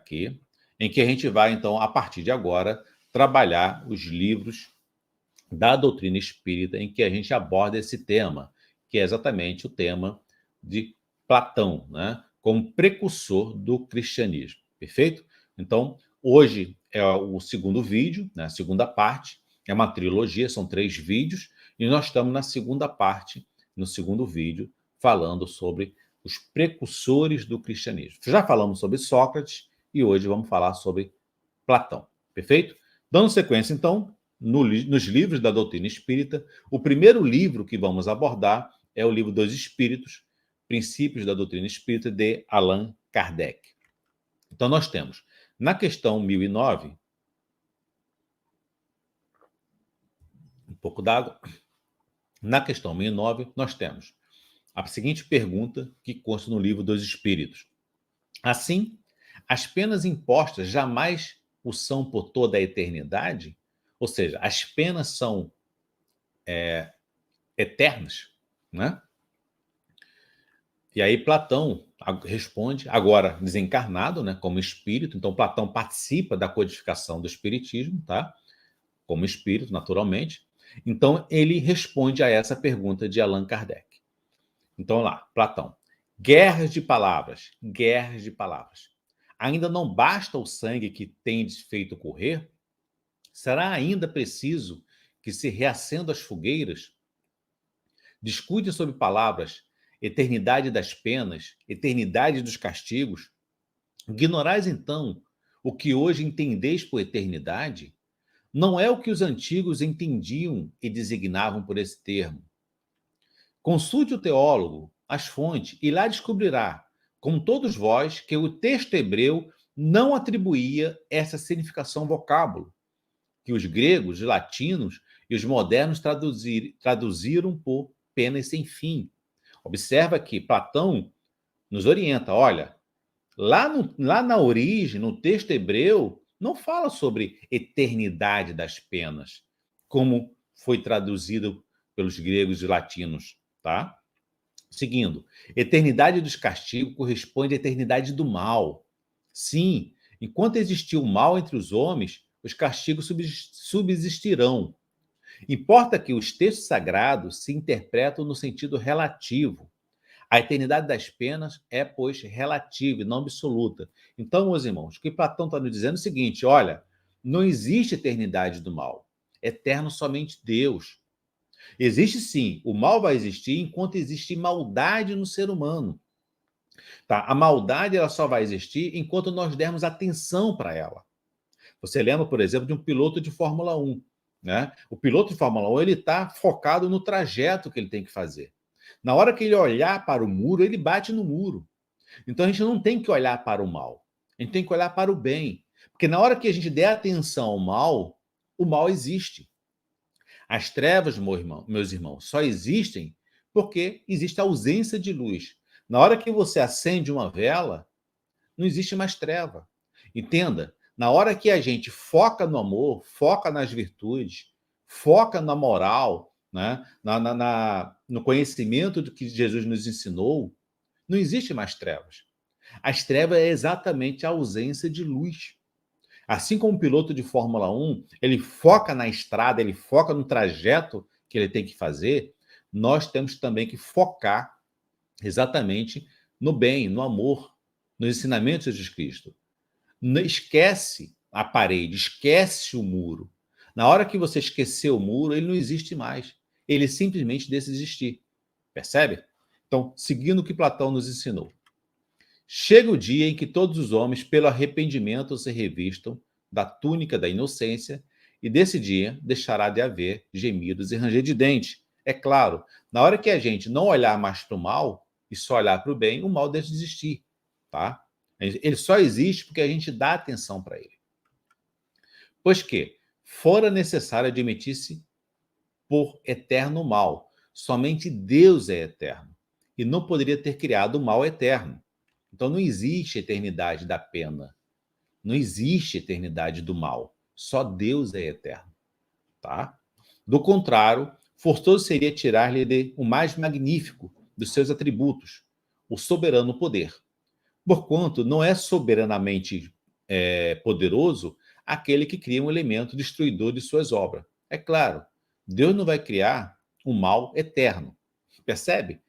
aqui, em que a gente vai, então, a partir de agora, trabalhar os livros da doutrina espírita em que a gente aborda esse tema, que é exatamente o tema de Platão, né, como precursor do cristianismo. Perfeito? Então, hoje é o segundo vídeo, né, a segunda parte, é uma trilogia, são 3 vídeos, e nós estamos na segunda parte, no segundo vídeo, falando sobre os precursores do cristianismo. Já falamos sobre Sócrates e hoje vamos falar sobre Platão. Perfeito? Dando sequência, então, nos livros da doutrina espírita, o primeiro livro que vamos abordar é o livro dos Espíritos, Princípios da Doutrina Espírita, de Allan Kardec. Então, nós temos, na questão 1009, um pouco d'água. Na questão 1009, nós temos a seguinte pergunta que consta no livro dos Espíritos. Assim, as penas impostas jamais o são por toda a eternidade? Ou seja, as penas são eternas, né? E aí Platão responde, agora desencarnado, né, como espírito. Então Platão participa da codificação do espiritismo, tá? Como espírito, naturalmente. Então ele responde a essa pergunta de Allan Kardec. Então lá, Platão. Guerras de palavras, guerras de palavras. Ainda não basta o sangue que tendes feito correr? Será ainda preciso que se reacendam as fogueiras? Discutem sobre palavras, eternidade das penas, eternidade dos castigos. Ignorais, então, o que hoje entendeis por eternidade? Não é o que os antigos entendiam e designavam por esse termo. Consulte o teólogo, as fontes, e lá descobrirá, como todos vós, que o texto hebreu não atribuía essa significação vocábulo, que os gregos, os latinos e os modernos traduziram por penas sem fim. Observa que Platão nos orienta, olha, lá na origem, no texto hebreu, não fala sobre eternidade das penas, como foi traduzido pelos gregos e latinos, tá? Seguindo, eternidade dos castigos corresponde à eternidade do mal. Sim, enquanto existir o mal entre os homens, os castigos subsistirão. Importa que os textos sagrados se interpretam no sentido relativo. A eternidade das penas é, pois, relativa e não absoluta. Então, meus irmãos, o que Platão está nos dizendo é o seguinte, olha, não existe eternidade do mal. Eterno somente Deus. Existe sim, o mal vai existir enquanto existe maldade no ser humano. Tá? A maldade ela só vai existir enquanto nós dermos atenção para ela. Você lembra, por exemplo, de um piloto de Fórmula 1. Né? O piloto de Fórmula 1 ele está focado no trajeto que ele tem que fazer. Na hora que ele olhar para o muro, ele bate no muro. Então a gente não tem que olhar para o mal. A gente tem que olhar para o bem. Porque na hora que a gente der atenção ao mal, o mal existe. As trevas, meus irmãos, só existem porque existe ausência de luz. Na hora que você acende uma vela, não existe mais treva. Entenda, na hora que a gente foca no amor, foca nas virtudes, foca na moral, né? No conhecimento do que Jesus nos ensinou, não existe mais trevas. As trevas é exatamente a ausência de luz. Assim como o piloto de Fórmula 1, ele foca na estrada, ele foca no trajeto que ele tem que fazer, nós temos também que focar exatamente no bem, no amor, nos ensinamentos de Jesus Cristo. Não esquece a parede, esquece o muro. Na hora que você esquecer o muro, ele não existe mais. Ele simplesmente deixa de existir. Percebe? Então, seguindo o que Platão nos ensinou. Chega o dia em que todos os homens, pelo arrependimento, se revistam da túnica da inocência, e desse dia deixará de haver gemidos e ranger de dentes. É claro, na hora que a gente não olhar mais para o mal e só olhar para o bem, o mal deixa de existir, tá? Ele só existe porque a gente dá atenção para ele. Pois que, fora necessário admitir-se por eterno mal, somente Deus é eterno, e não poderia ter criado o mal eterno. Então não existe eternidade da pena, não existe eternidade do mal, só Deus é eterno, tá? Do contrário, forçoso seria tirar-lhe o mais magnífico dos seus atributos, o soberano poder. Porquanto não é soberanamente poderoso aquele que cria um elemento destruidor de suas obras. É claro, Deus não vai criar um mal eterno. Percebe?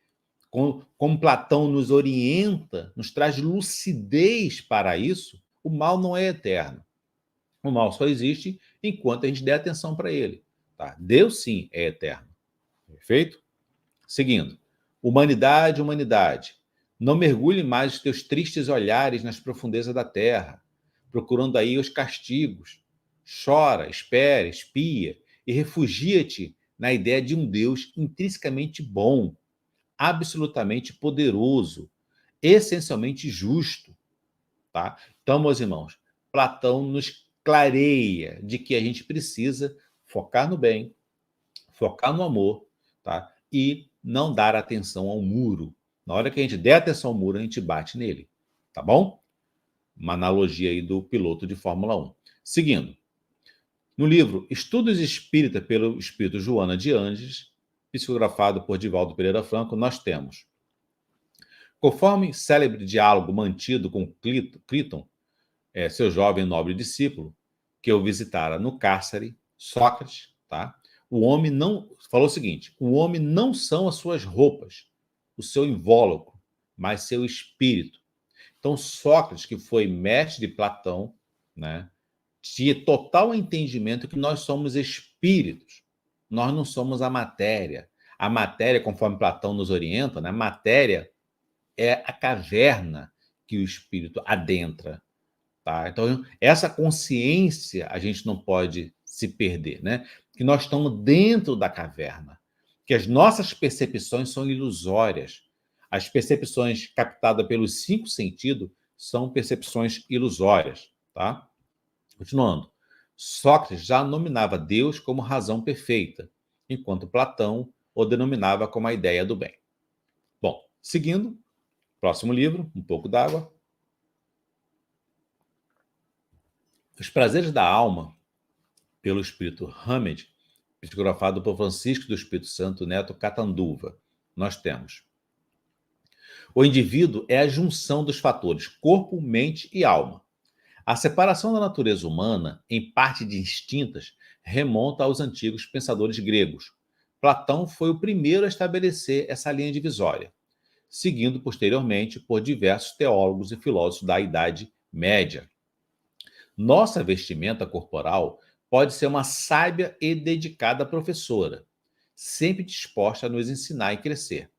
Como Platão nos orienta, nos traz lucidez para isso, o mal não é eterno. O mal só existe enquanto a gente der atenção para ele. Tá? Deus, sim, é eterno. Perfeito? Seguindo. Humanidade, humanidade. Não mergulhe mais os teus tristes olhares nas profundezas da terra, procurando aí os castigos. Chora, espera, espia e refugia-te na ideia de um Deus intrinsecamente bom, absolutamente poderoso, essencialmente justo. Tá? Então, meus irmãos, Platão nos clareia de que a gente precisa focar no bem, focar no amor, tá? E não dar atenção ao muro. Na hora que a gente der atenção ao muro, a gente bate nele, tá bom? Uma analogia aí do piloto de Fórmula 1. Seguindo. No livro Estudos Espírita pelo Espírito Joana de Anges, psicografado por Divaldo Pereira Franco, nós temos: conforme célebre diálogo mantido com Críton, seu jovem nobre discípulo, que o visitara no cárcere, Sócrates, tá? O homem não falou o seguinte: o homem não são as suas roupas, o seu invólucro, mas seu espírito. Então, Sócrates, que foi mestre de Platão, né, tinha total entendimento que nós somos espíritos, nós não somos a matéria. A matéria, conforme Platão nos orienta, né, a matéria é a caverna que o espírito adentra. Tá? Então, essa consciência a gente não pode se perder, né? Que nós estamos dentro da caverna, que as nossas percepções são ilusórias. As percepções captadas pelos 5 sentidos são percepções ilusórias. Tá? Continuando. Sócrates já nominava Deus como razão perfeita, enquanto Platão o denominava como a ideia do bem. Bom, seguindo, próximo livro, Um Pouco d'Água. Os Prazeres da Alma, pelo Espírito Hamed, psicografado por Francisco do Espírito Santo Neto Catanduva. Nós temos: o indivíduo é a junção dos fatores corpo, mente e alma. A separação da natureza humana em partes distintas remonta aos antigos pensadores gregos. Platão foi o primeiro a estabelecer essa linha divisória, seguindo posteriormente por diversos teólogos e filósofos da Idade Média. Nossa vestimenta corporal pode ser uma sábia e dedicada professora, sempre disposta a nos ensinar e crescer.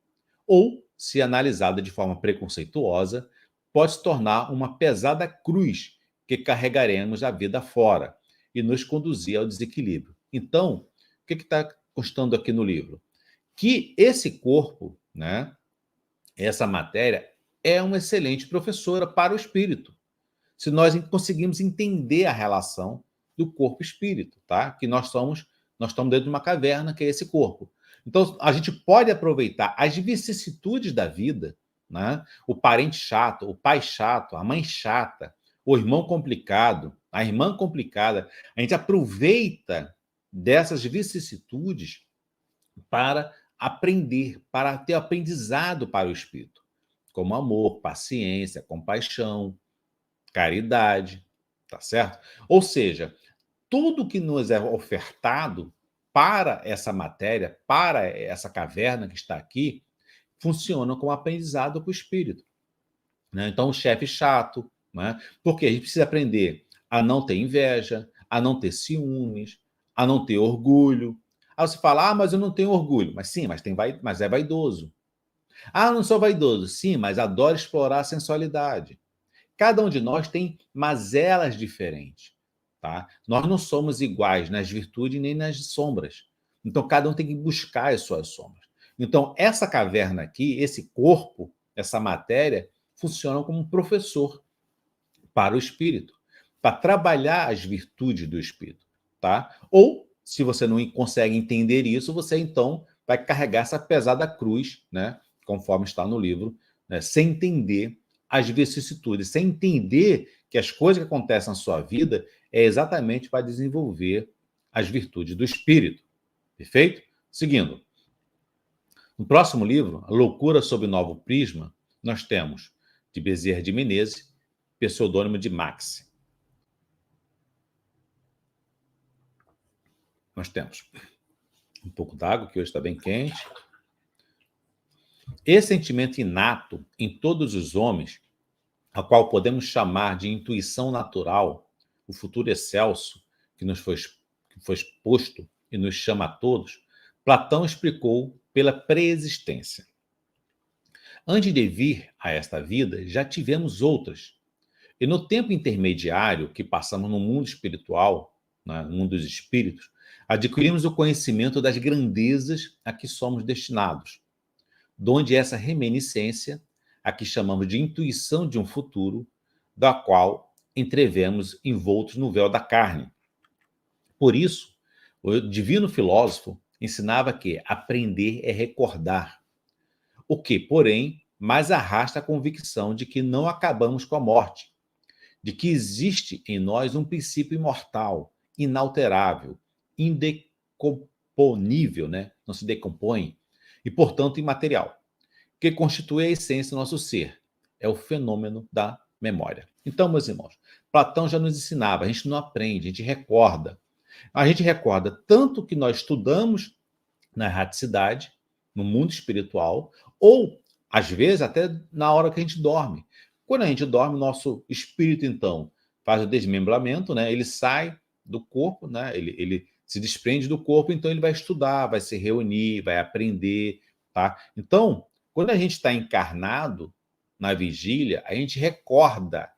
Ou, se analisada de forma preconceituosa, pode se tornar uma pesada cruz que carregaremos a vida fora e nos conduzir ao desequilíbrio. Então, o que está constando aqui no livro? Que esse corpo, né, essa matéria, é uma excelente professora para o espírito, se nós conseguimos entender a relação do corpo-espírito, tá? Que nós estamos dentro de uma caverna, que é esse corpo. Então, a gente pode aproveitar as vicissitudes da vida, né? O parente chato, o pai chato, a mãe chata, o irmão complicado, a irmã complicada. A gente aproveita dessas vicissitudes para aprender, para ter aprendizado para o espírito, como amor, paciência, compaixão, caridade, tá certo? Ou seja, tudo que nos é ofertado para essa matéria, para essa caverna que está aqui, funciona como aprendizado para o espírito, né? Então, o chefe chato, né? Porque a gente precisa aprender a não ter inveja, a não ter ciúmes, a não ter orgulho. Aí você fala: mas eu não tenho orgulho. Mas sim, mas é vaidoso. Eu não sou vaidoso. Sim, mas adoro explorar a sensualidade. Cada um de nós tem mazelas diferentes, tá? Nós não somos iguais nas virtudes nem nas sombras. Então, cada um tem que buscar as suas sombras. Então, essa caverna aqui, esse corpo, essa matéria, funciona como um professor para o espírito, para trabalhar as virtudes do espírito, tá? Ou, se você não consegue entender isso, você então vai carregar essa pesada cruz, né? Conforme está no livro, né? Sem entender as vicissitudes, sem entender que as coisas que acontecem na sua vida é exatamente para desenvolver as virtudes do espírito. Perfeito? Seguindo. No próximo livro, A Loucura sob Novo Prisma, nós temos de Bezerra de Menezes, pseudônimo de Max. nós temos um pouco d'água, que hoje está bem quente. Esse sentimento inato em todos os homens, a qual podemos chamar de intuição natural, o futuro excelso que foi exposto e nos chama a todos, Platão explicou pela preexistência. Antes de vir a esta vida, já tivemos outras. E no tempo intermediário que passamos no mundo espiritual, né, no mundo dos espíritos, adquirimos o conhecimento das grandezas a que somos destinados, donde essa reminiscência, a que chamamos de intuição de um futuro, da qual entrevemos envoltos no véu da carne. Por isso, o divino filósofo ensinava que aprender é recordar, o que, porém, mais arrasta a convicção de que não acabamos com a morte, de que existe em nós um princípio imortal, inalterável, indecomponível, né? Não se decompõe, e, portanto, imaterial, que constitui a essência do nosso ser. É o fenômeno da memória. Então, meus irmãos, Platão já nos ensinava, a gente não aprende, a gente recorda. A gente recorda tanto que nós estudamos na erraticidade, no mundo espiritual, ou, às vezes, até na hora que a gente dorme. Quando a gente dorme, o nosso espírito, então, faz o desmembramento, né? Ele sai do corpo, né? Ele se desprende do corpo, então ele vai estudar, vai se reunir, vai aprender, tá? Então, quando a gente está encarnado na vigília, a gente recorda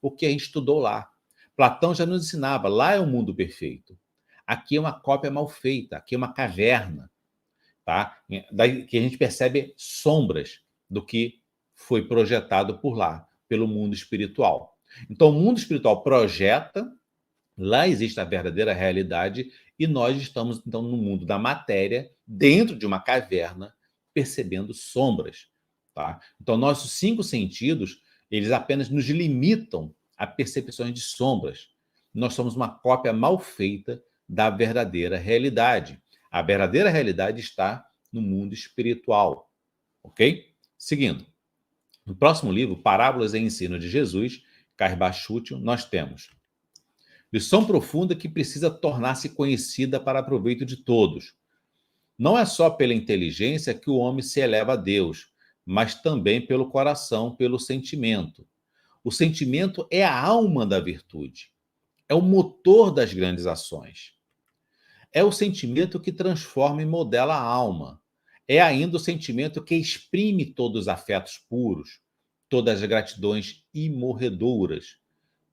o que a gente estudou lá. Platão já nos ensinava, lá é o mundo perfeito. Aqui é uma cópia mal feita, aqui é uma caverna, tá? Daí que a gente percebe sombras do que foi projetado por lá, pelo mundo espiritual. Então, o mundo espiritual projeta, lá existe a verdadeira realidade, e nós estamos, então, no mundo da matéria, dentro de uma caverna, percebendo sombras, tá? Então, nossos 5 sentidos, eles apenas nos limitam a percepções de sombras. Nós somos uma cópia mal feita da verdadeira realidade. A verdadeira realidade está no mundo espiritual, ok? Seguindo. No próximo livro, Parábolas e Ensino de Jesus, Carbachútil, nós temos lição profunda que precisa tornar-se conhecida para proveito de todos. Não é só pela inteligência que o homem se eleva a Deus, mas também pelo coração, pelo sentimento. O sentimento é a alma da virtude, é o motor das grandes ações. É o sentimento que transforma e modela a alma. É ainda o sentimento que exprime todos os afetos puros, todas as gratidões imorredoras,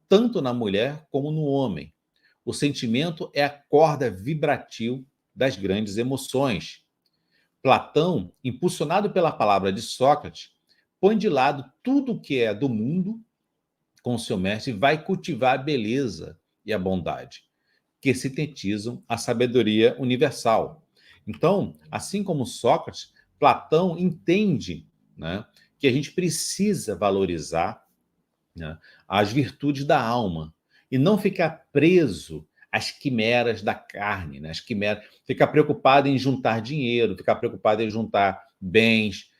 tanto na mulher como no homem. O sentimento é a corda vibratil das grandes emoções. Platão, impulsionado pela palavra de Sócrates, põe de lado tudo o que é do mundo com o seu mestre e vai cultivar a beleza e a bondade, que sintetizam a sabedoria universal. Então, assim como Sócrates, Platão entende, né, que a gente precisa valorizar, né, as virtudes da alma e não ficar preso às quimeras da carne, né, ficar preocupado em juntar dinheiro, ficar preocupado em juntar bens.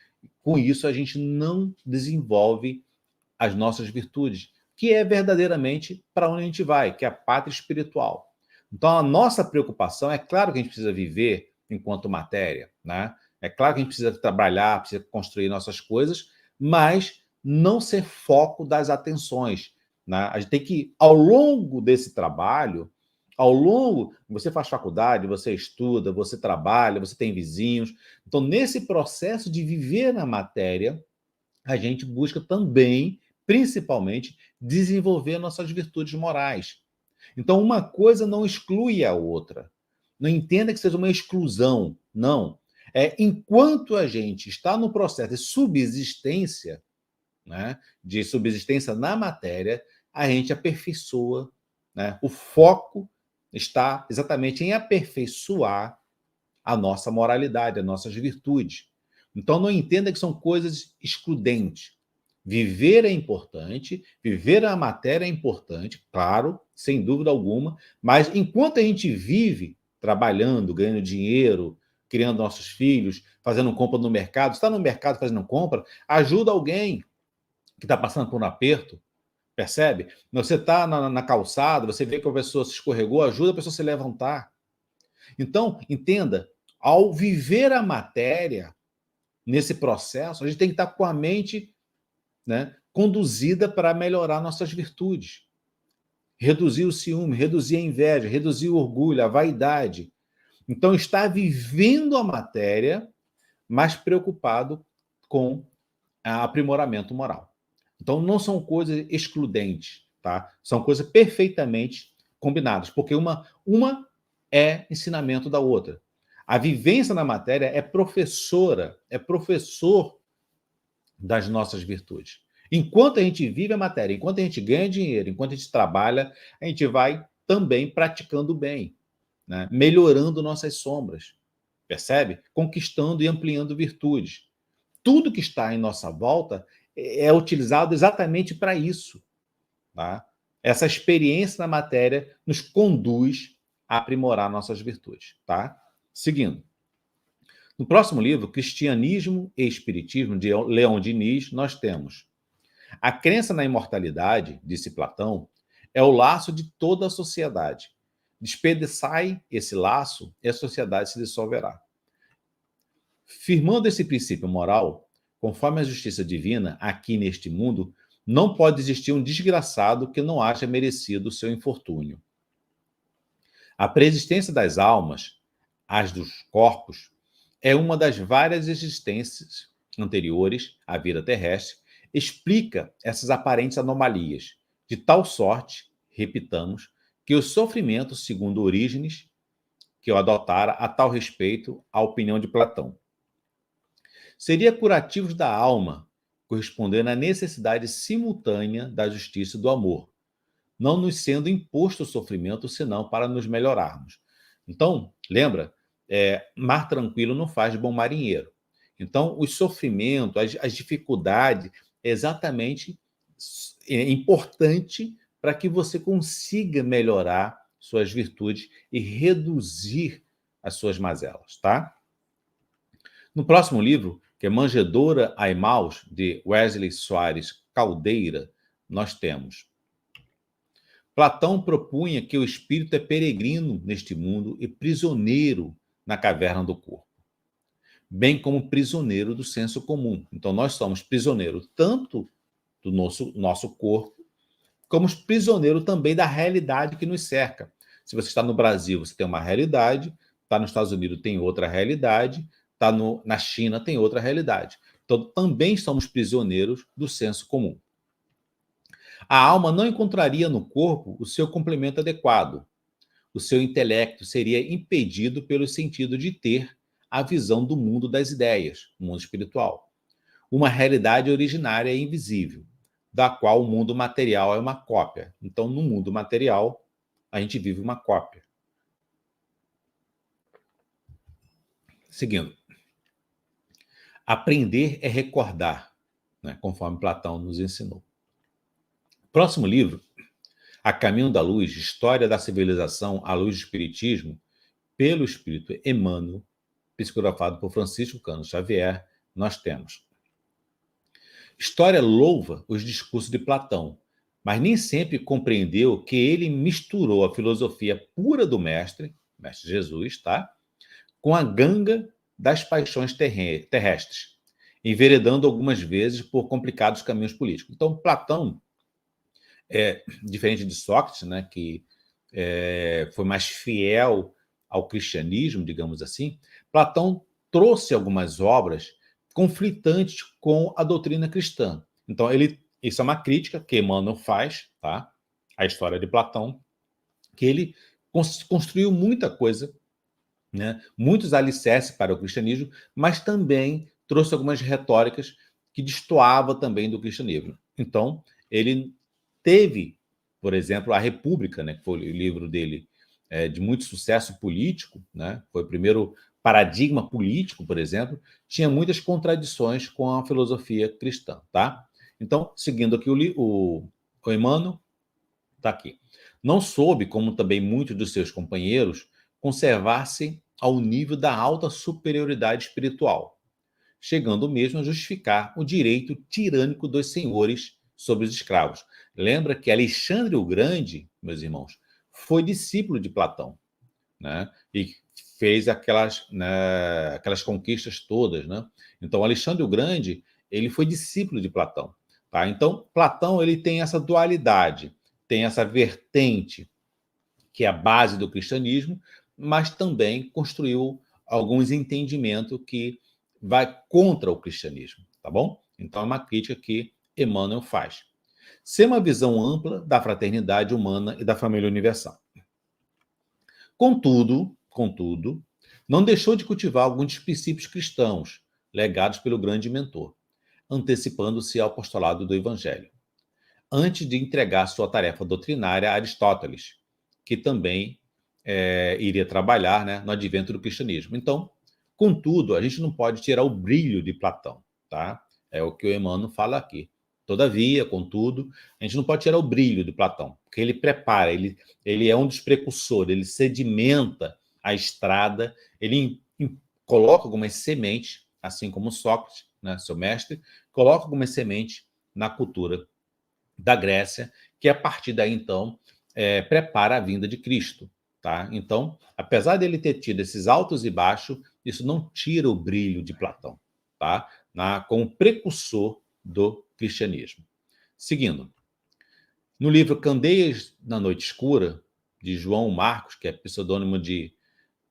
Com isso, a gente não desenvolve as nossas virtudes, que é verdadeiramente para onde a gente vai, que é a pátria espiritual. Então, a nossa preocupação, é claro que a gente precisa viver enquanto matéria, né? É claro que a gente precisa trabalhar, precisa construir nossas coisas, mas não ser foco das atenções, né? A gente tem que, ao longo desse trabalho, você faz faculdade, você estuda, você trabalha, você tem vizinhos. Então, nesse processo de viver na matéria, a gente busca também, principalmente, desenvolver nossas virtudes morais. Então, uma coisa não exclui a outra. Não entenda que seja uma exclusão. Não. Enquanto a gente está no processo de subsistência, né, de subsistência na matéria, a gente aperfeiçoa, né? O foco está exatamente em aperfeiçoar a nossa moralidade, as nossas virtudes. Então, não entenda que são coisas excludentes. Viver é importante, viver a matéria é importante, claro, sem dúvida alguma, mas enquanto a gente vive trabalhando, ganhando dinheiro, criando nossos filhos, fazendo compra no mercado, está no mercado fazendo compra, ajuda alguém que está passando por um aperto, Percebe? Você está na calçada, você vê que a pessoa se escorregou, ajuda a pessoa a se levantar. Então, entenda, ao viver a matéria, nesse processo, a gente tem que estar com a mente, né, conduzida para melhorar nossas virtudes. Reduzir o ciúme, reduzir a inveja, reduzir o orgulho, a vaidade. Então, está vivendo a matéria, mas preocupado com aprimoramento moral. Então, não são coisas excludentes, tá? São coisas perfeitamente combinadas, porque uma é ensinamento da outra. A vivência na matéria é professora, é professor das nossas virtudes. Enquanto a gente vive a matéria, enquanto a gente ganha dinheiro, enquanto a gente trabalha, a gente vai também praticando o bem, né? Melhorando nossas sombras, percebe? Conquistando e ampliando virtudes. Tudo que está em nossa volta é utilizado exatamente para isso. Tá? Essa experiência na matéria nos conduz a aprimorar nossas virtudes. Tá? Seguindo. No próximo livro, Cristianismo e Espiritismo, de Leon Diniz, nós temos: a crença na imortalidade, disse Platão, é o laço de toda a sociedade. Despedaçai esse laço e a sociedade se dissolverá. Firmando esse princípio moral, conforme a justiça divina, aqui neste mundo, não pode existir um desgraçado que não haja merecido o seu infortúnio. A preexistência das almas, as dos corpos, é uma das várias existências anteriores à vida terrestre, explica essas aparentes anomalias, de tal sorte, repitamos, que o sofrimento, segundo Orígenes, que eu adotara a tal respeito a opinião de Platão, seria curativo da alma, correspondendo à necessidade simultânea da justiça e do amor, não nos sendo imposto o sofrimento, senão para nos melhorarmos. Então, lembra, mar tranquilo não faz bom marinheiro. Então, o sofrimento, as dificuldades, é exatamente importante para que você consiga melhorar suas virtudes e reduzir as suas mazelas, tá? No próximo livro, que é Manjedoura a Emaús, de Wesley Soares Caldeira, nós temos: Platão propunha que o espírito é peregrino neste mundo e prisioneiro na caverna do corpo, bem como prisioneiro do senso comum. Então, nós somos prisioneiros tanto do nosso corpo, como prisioneiro também da realidade que nos cerca. Se você está no Brasil, você tem uma realidade, está nos Estados Unidos, tem outra realidade, está na China, tem outra realidade. Então, também somos prisioneiros do senso comum. A alma não encontraria no corpo o seu complemento adequado. O seu intelecto seria impedido pelo sentido de ter a visão do mundo das ideias, o mundo espiritual. Uma realidade originária e invisível, da qual o mundo material é uma cópia. Então, no mundo material, a gente vive uma cópia. Seguindo. Aprender é recordar, né, conforme Platão nos ensinou. Próximo livro, A Caminho da Luz, História da Civilização à Luz do Espiritismo, pelo Espírito Emmanuel, psicografado por Francisco Cano Xavier, nós temos: História louva os discursos de Platão, mas nem sempre compreendeu que ele misturou a filosofia pura do mestre Jesus, tá? Com a ganga das paixões terrestres, enveredando algumas vezes por complicados caminhos políticos. Então, Platão, diferente de Sócrates, né, que foi mais fiel ao cristianismo, digamos assim, Platão trouxe algumas obras conflitantes com a doutrina cristã. Então, isso é uma crítica que Emmanuel faz, tá? A história de Platão, que ele construiu muita coisa, né? Muitos alicerces para o cristianismo, mas também trouxe algumas retóricas que destoavam também do cristianismo. Então, ele teve, por exemplo, A República, né, que foi o livro dele de muito sucesso político, né, foi o primeiro paradigma político, por exemplo, tinha muitas contradições com a filosofia cristã. Tá? Então, seguindo aqui o Emmanuel, está aqui. Não soube, como também muitos dos seus companheiros, conservar-se ao nível da alta superioridade espiritual, chegando mesmo a justificar o direito tirânico dos senhores sobre os escravos. Lembra que Alexandre o Grande, meus irmãos, foi discípulo de Platão, né? E fez aquelas conquistas todas, né? Então, Alexandre o Grande, ele foi discípulo de Platão, tá? Então, Platão, ele tem essa dualidade, tem essa vertente que é a base do cristianismo, mas também construiu alguns entendimentos que vai contra o cristianismo, tá bom? Então, é uma crítica que Emmanuel faz. Ser uma visão ampla da fraternidade humana e da família universal. Contudo, não deixou de cultivar alguns princípios cristãos legados pelo grande mentor, antecipando-se ao apostolado do Evangelho, antes de entregar sua tarefa doutrinária a Aristóteles, que também iria trabalhar, né, no advento do cristianismo. Então, contudo, a gente não pode tirar o brilho de Platão, tá? É o que o Emmanuel fala aqui. Todavia, contudo, a gente não pode tirar o brilho de Platão, porque ele prepara, ele é um dos precursores, ele sedimenta a estrada, coloca algumas sementes, assim como Sócrates, né, seu mestre, coloca algumas sementes na cultura da Grécia, que a partir daí, então, prepara a vinda de Cristo. Tá? Então, apesar dele ter tido esses altos e baixos, isso não tira o brilho de Platão, tá? Como precursor do cristianismo. Seguindo, no livro Candeias na Noite Escura, de João Marcos, que é pseudônimo de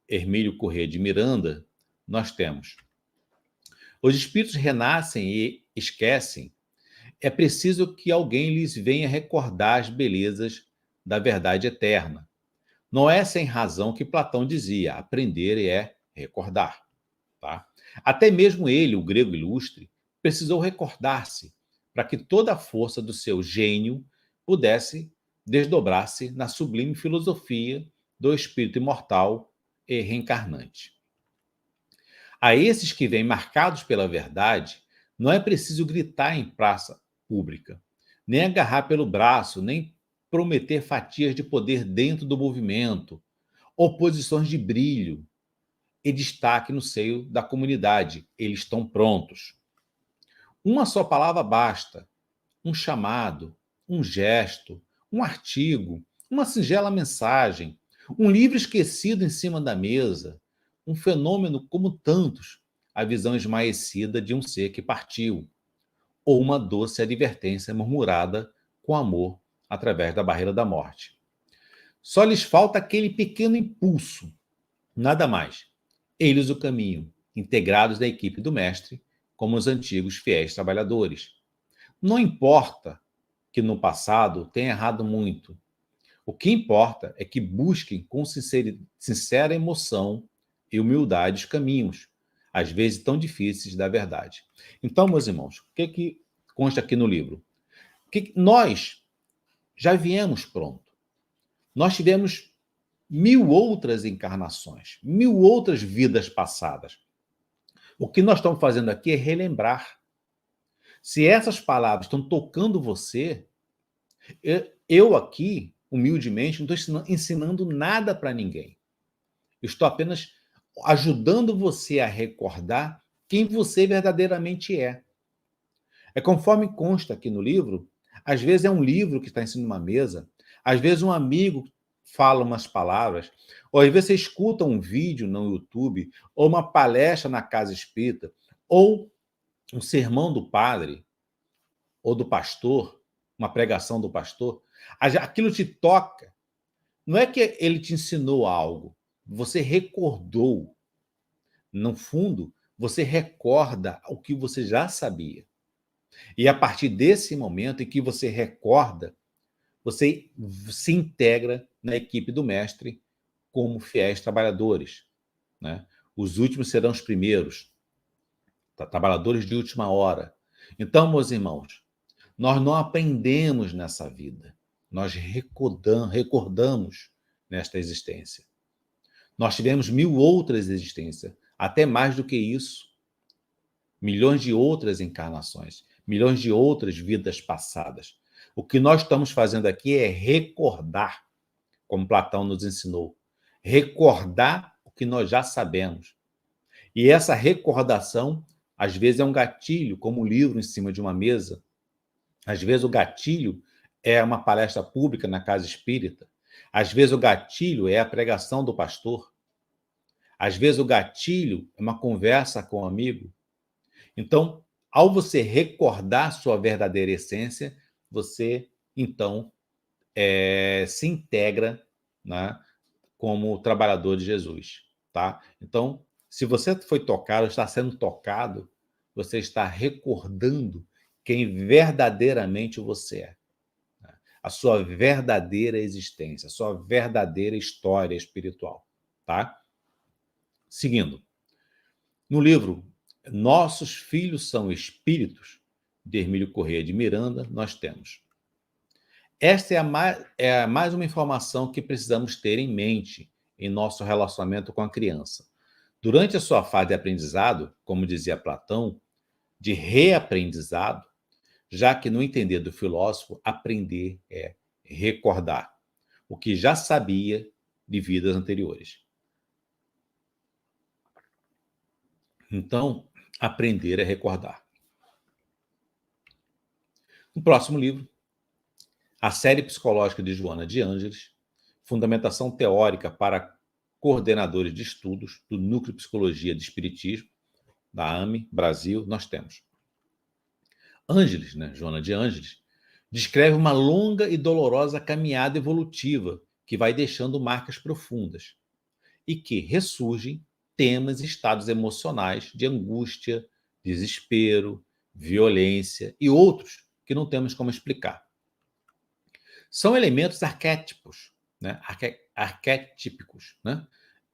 Hermílio Corrêa de Miranda, nós temos: os espíritos renascem e esquecem. É preciso que alguém lhes venha recordar as belezas da verdade eterna. Não é sem razão que Platão dizia: aprender é recordar. Tá? Até mesmo ele, o grego ilustre, precisou recordar-se para que toda a força do seu gênio pudesse desdobrar-se na sublime filosofia do espírito imortal e reencarnante. A esses que vêm marcados pela verdade, não é preciso gritar em praça pública, nem agarrar pelo braço, nem prometer fatias de poder dentro do movimento, ou posições de brilho e destaque no seio da comunidade. Eles estão prontos. Uma só palavra basta: um chamado, um gesto, um artigo, uma singela mensagem, um livro esquecido em cima da mesa, um fenômeno como tantos, a visão esmaecida de um ser que partiu, ou uma doce advertência murmurada com amor através da barreira da morte. Só lhes falta aquele pequeno impulso, nada mais. Eles o caminho, integrados na equipe do mestre, como os antigos fiéis trabalhadores. Não importa que no passado tenha errado muito. O que importa é que busquem com sincera emoção e humildade os caminhos, às vezes tão difíceis, da verdade. Então, meus irmãos, o que consta aqui no livro? Que nós já viemos pronto. Nós tivemos 1000 outras encarnações, 1000 outras vidas passadas. O que nós estamos fazendo aqui é relembrar. Se essas palavras estão tocando você, eu aqui, humildemente, não estou ensinando nada para ninguém. Eu estou apenas ajudando você a recordar quem você verdadeiramente é. É conforme consta aqui no livro, às vezes é um livro que está em cima de uma mesa, às vezes um amigo fala umas palavras, ou às vezes você escuta um vídeo no YouTube, ou uma palestra na casa espírita, ou um sermão do padre, ou do pastor, uma pregação do pastor, aquilo te toca. Não é que ele te ensinou algo, você recordou. No fundo, você recorda o que você já sabia. E a partir desse momento em que você recorda, você se integra na equipe do mestre como fiéis trabalhadores, né? Os últimos serão os primeiros, trabalhadores de última hora. Então, meus irmãos, nós não aprendemos nessa vida, nós recordamos nesta existência. Nós tivemos 1000 outras existências, até mais do que isso. Milhões de outras encarnações, milhões de outras vidas passadas. O que nós estamos fazendo aqui é recordar, como Platão nos ensinou. Recordar o que nós já sabemos. E essa recordação, às vezes, é um gatilho, como um livro em cima de uma mesa, Às vezes o gatilho é uma palestra pública na casa espírita. Às vezes o gatilho é a pregação do pastor. Às vezes o gatilho é uma conversa com um amigo. Então, ao você recordar sua verdadeira essência, você, então, se integra, né, como trabalhador de Jesus, tá? Então, se você foi tocado, está sendo tocado, você está recordando quem verdadeiramente você é, né? A sua verdadeira existência, a sua verdadeira história espiritual, tá? Seguindo, no livro Nossos Filhos São Espíritos, de Hermílio Corrêa de Miranda, nós temos: esta é mais uma informação que precisamos ter em mente em nosso relacionamento com a criança. Durante a sua fase de aprendizado, como dizia Platão, de reaprendizado, já que no entender do filósofo, aprender é recordar o que já sabia de vidas anteriores. Então, aprender é recordar. No próximo livro, A Série Psicológica de Joana de Ângeles, Fundamentação Teórica para Coordenadores de Estudos do Núcleo de Psicologia de Espiritismo, da AME, Brasil, nós temos. Ângeles, né, Joana de Ângeles, descreve uma longa e dolorosa caminhada evolutiva que vai deixando marcas profundas e que ressurgem temas e estados emocionais de angústia, desespero, violência e outros que não temos como explicar. São elementos arquétipos, né? Arquetípicos, né?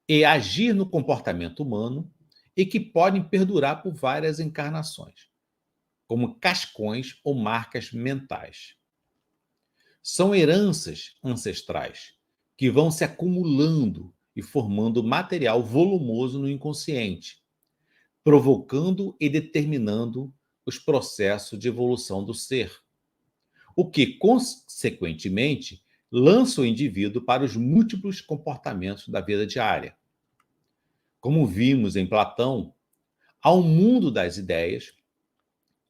E agir no comportamento humano e que podem perdurar por várias encarnações, como cascões ou marcas mentais. São heranças ancestrais que vão se acumulando e formando material volumoso no inconsciente, provocando e determinando os processos de evolução do ser, o que, consequentemente, lança o indivíduo para os múltiplos comportamentos da vida diária. Como vimos em Platão, há um mundo das ideias,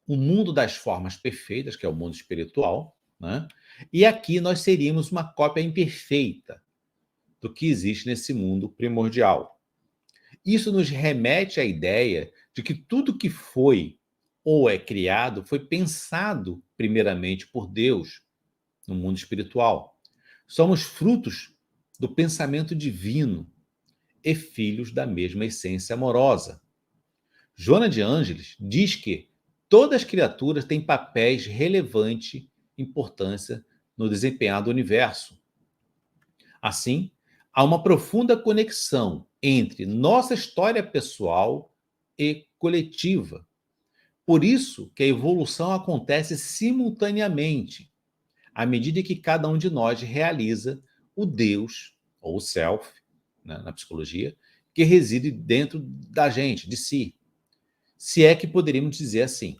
um mundo das formas perfeitas, que é o mundo espiritual, né? E aqui nós seríamos uma cópia imperfeita do que existe nesse mundo primordial. Isso nos remete à ideia de que tudo que foi ou é criado foi pensado primeiramente por Deus no mundo espiritual. Somos frutos do pensamento divino e filhos da mesma essência amorosa. Joana de Ângeles diz que todas as criaturas têm papéis relevantes importância no desempenhar do universo. Assim, há uma profunda conexão entre nossa história pessoal e coletiva. Por isso que a evolução acontece simultaneamente, à medida que cada um de nós realiza o Deus, ou o Self, né, na psicologia, que reside dentro da gente, de si. Se é que poderíamos dizer assim.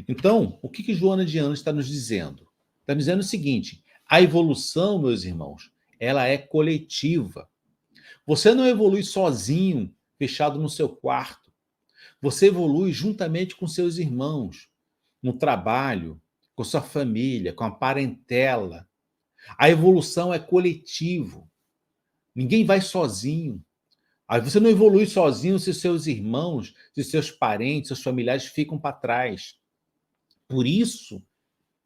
Então, o que Joana de Ângeles está nos dizendo? Está nos dizendo o seguinte: a evolução, meus irmãos, ela é coletiva. Você não evolui sozinho, fechado no seu quarto. Você evolui juntamente com seus irmãos, no trabalho, com sua família, com a parentela. A evolução é coletivo. Ninguém vai sozinho. Aí você não evolui sozinho se seus irmãos, se seus parentes, seus familiares ficam para trás. Por isso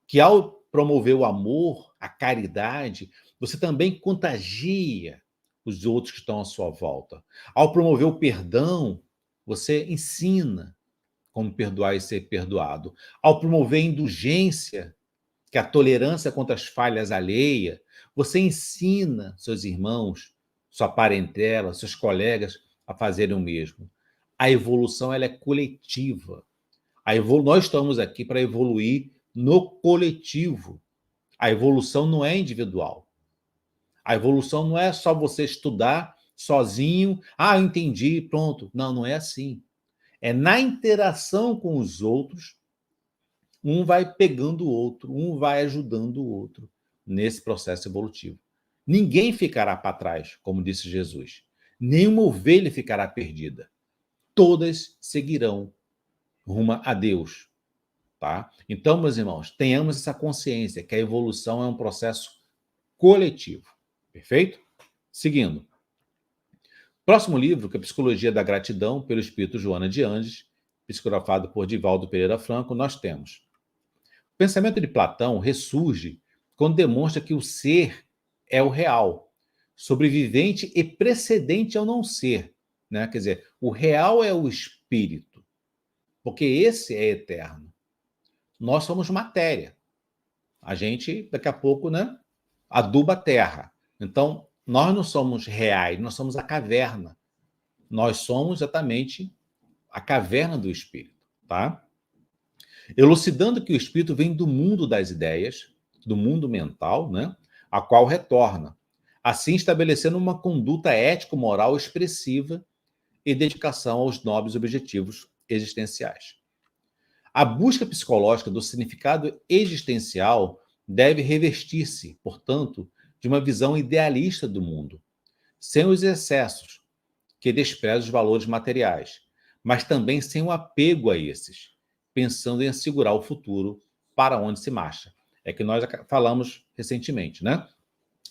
que ao promover o amor, a caridade, você também contagia os outros que estão à sua volta. Ao promover o perdão, você ensina como perdoar e ser perdoado. Ao promover a indulgência, que é a tolerância contra as falhas alheias, você ensina seus irmãos, sua parentela, seus colegas a fazerem o mesmo. A evolução ela é coletiva. Nós estamos aqui para evoluir no coletivo. A evolução não é individual. A evolução não é só você estudar sozinho, eu entendi, pronto. Não, não é assim. É na interação com os outros, um vai pegando o outro, um vai ajudando o outro nesse processo evolutivo. Ninguém ficará para trás, como disse Jesus. Nenhuma ovelha ficará perdida. Todas seguirão rumo a Deus. tá? Então, meus irmãos, tenhamos essa consciência que a evolução é um processo coletivo, perfeito? Seguindo. Próximo livro, que é Psicologia da Gratidão, pelo Espírito Joana de Anges, psicografado por Divaldo Pereira Franco, nós temos. O pensamento de Platão ressurge quando demonstra que o ser é o real, sobrevivente e precedente ao não ser, né? Quer dizer, o real é o espírito, porque esse é eterno. Nós somos matéria. A gente, daqui a pouco, né, aduba a terra. Então, nós não somos reais, nós somos a caverna. Nós somos exatamente a caverna do espírito, tá? Elucidando que o espírito vem do mundo das ideias, do mundo mental, né, a qual retorna, assim estabelecendo uma conduta ético-moral expressiva e dedicação aos nobres objetivos existenciais. A busca psicológica do significado existencial deve revestir-se, portanto, de uma visão idealista do mundo, sem os excessos que desprezam os valores materiais, mas também sem o apego a esses, pensando em assegurar o futuro para onde se marcha. É que nós falamos recentemente, né?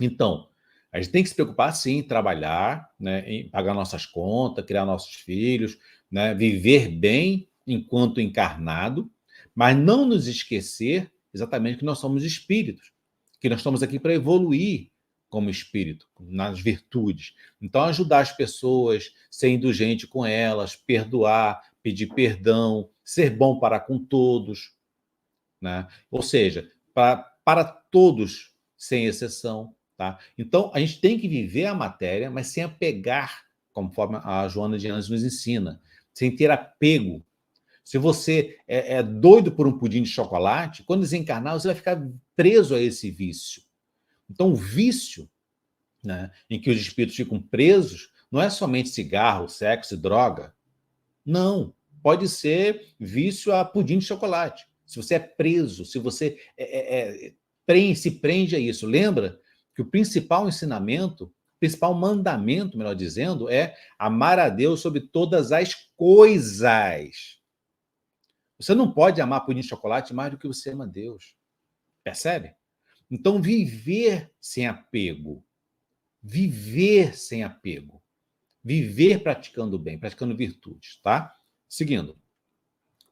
Então, a gente tem que se preocupar, sim, em trabalhar, né, em pagar nossas contas, criar nossos filhos, né, viver bem enquanto encarnado, mas não nos esquecer exatamente que nós somos espíritos, que nós estamos aqui para evoluir como espírito, nas virtudes. Então, ajudar as pessoas, ser indulgente com elas, perdoar, pedir perdão, ser bom para com todos, né? Ou seja, para todos, sem exceção. Tá? Então, a gente tem que viver a matéria, mas sem apegar, conforme a Joana de Anjos nos ensina, sem ter apego. Se você é doido por um pudim de chocolate, quando desencarnar, você vai ficar preso a esse vício. Então, o vício, né, em que os espíritos ficam presos não é somente cigarro, sexo e droga. Não. Pode ser vício a pudim de chocolate. Se você é preso, se você se prende a isso. Lembra que o principal ensinamento, o principal mandamento, melhor dizendo, é amar a Deus sobre todas as coisas. Você não pode amar pudim de chocolate mais do que você ama Deus. Percebe? Então, viver sem apego. Viver sem apego. Viver praticando bem, praticando virtudes, tá? Seguindo.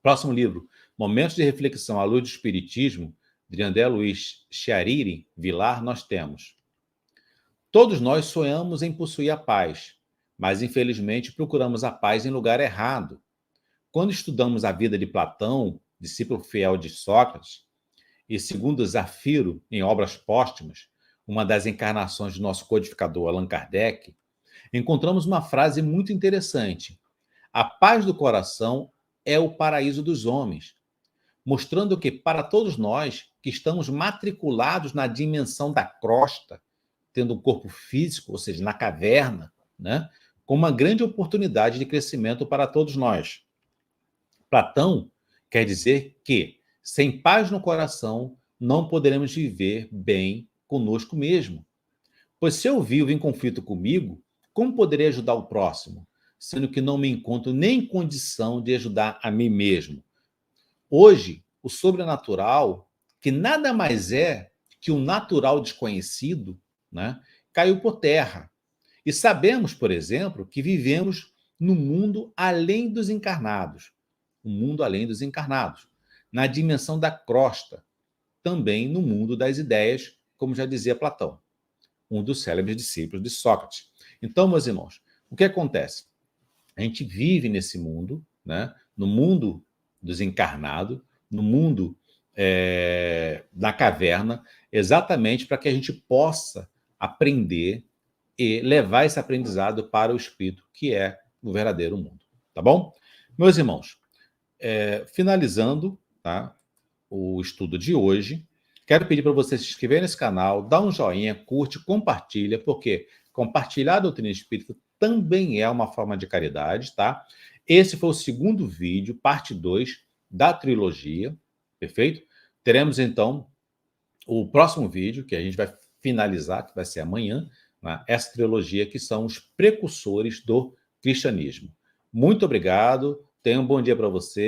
Próximo livro, Momentos de Reflexão à Luz do Espiritismo, de André Luiz Chiariri Vilar, nós temos. Todos nós sonhamos em possuir a paz, mas infelizmente procuramos a paz em lugar errado. Quando estudamos a vida de Platão, discípulo fiel de Sócrates, e segundo Zafiro, em Obras Póstumas, uma das encarnações do nosso codificador Allan Kardec, encontramos uma frase muito interessante. A paz do coração é o paraíso dos homens, mostrando que, para todos nós que estamos matriculados na dimensão da crosta, tendo um corpo físico, ou seja, na caverna, né, com uma grande oportunidade de crescimento para todos nós. Platão quer dizer que, sem paz no coração, não poderemos viver bem conosco mesmo. Pois se eu vivo em conflito comigo, como poderei ajudar o próximo, sendo que não me encontro nem em condição de ajudar a mim mesmo? Hoje, o sobrenatural, que nada mais é que o natural desconhecido, né, caiu por terra. E sabemos, por exemplo, que vivemos no mundo além dos encarnados. Um mundo além dos encarnados. Na dimensão da crosta. Também no mundo das ideias, como já dizia Platão, um dos célebres discípulos de Sócrates. Então, meus irmãos, o que acontece? A gente vive nesse mundo, né, no mundo dos encarnados, no mundo da caverna, exatamente para que a gente possa aprender e levar esse aprendizado para o espírito, que é o verdadeiro mundo. Tá bom? Meus irmãos, finalizando, tá, o estudo de hoje, quero pedir para você se inscrever nesse canal, dar um joinha, curte, compartilha, porque compartilhar a doutrina espírita também é uma forma de caridade, tá? Esse foi o segundo vídeo, parte 2 da trilogia, perfeito? Teremos, então, o próximo vídeo, que a gente vai finalizar, que vai ser amanhã, né? Essa trilogia, que são os precursores do cristianismo. Muito obrigado, tenha um bom dia para você.